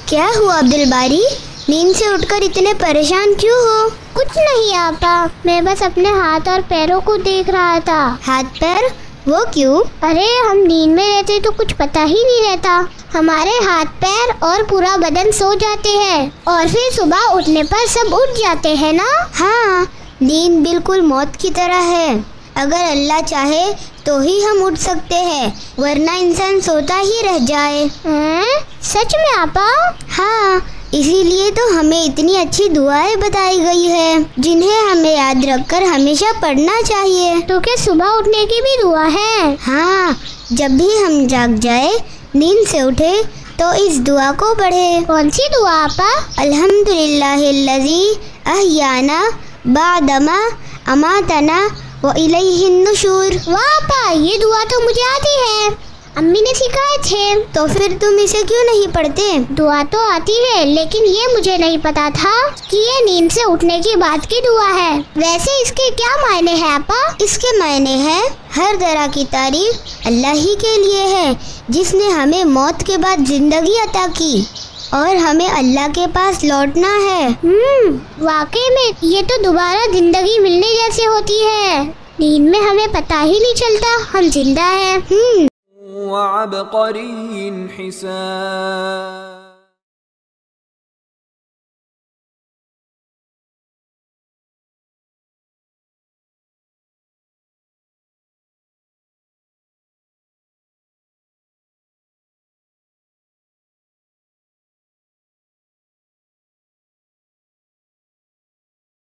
کیا ہوا عبدالباری؟ نیند سے اٹھ کر اتنے پریشان کیوں ہو؟ کچھ نہیں آپا، میں بس اپنے ہاتھ اور پیروں کو دیکھ رہا تھا۔ ہاتھ پیر؟ وہ کیوں؟ ارے ہم نیند میں رہتے تو کچھ پتہ ہی نہیں رہتا، ہمارے ہاتھ پیر اور پورا بدن سو جاتے ہیں اور پھر صبح اٹھنے پر سب اٹھ جاتے ہیں نا۔ ہاں، نیند بالکل موت کی طرح ہے، اگر اللہ چاہے تو ہی ہم اٹھ سکتے ہیں، ورنہ انسان سوتا ہی رہ جائے۔ سچ میں آپا؟ ہاں، اسی لیے تو ہمیں اتنی اچھی دعائیں بتائی گئی ہے جنہیں ہمیں یاد رکھ کر ہمیشہ پڑھنا چاہیے۔ تو کیا صبح اٹھنے کی بھی دعا ہے؟ ہاں، جب بھی ہم جاگ جائے، نیند سے اٹھے تو اس دعا کو پڑھے۔ کون سی دعا آپا؟ الحمدللہ الذی احیانا بعدما اماتنا والیہ النشور۔ واہ آپا، یہ دعا تو مجھے آتی ہے، امی نے سکھائے تھے۔ تو پھر تم اسے کیوں نہیں پڑھتے؟ دعا تو آتی ہے لیکن یہ مجھے نہیں پتا تھا کہ یہ نیند سے اٹھنے کی بعد کی دعا ہے۔ ویسے اس کے کیا معنی ہے آپا؟ اس کے معنی ہے ہر طرح کی تعریف اللہ ہی کے لیے ہے جس نے ہمیں موت کے بعد زندگی عطا کی اور ہمیں اللہ کے پاس لوٹنا ہے۔ واقعی میں یہ تو دوبارہ زندگی ملنے جیسے ہوتی ہے، نیند میں ہمیں پتہ ہی نہیں چلتا ہم زندہ ہیں۔ وعبقری حساب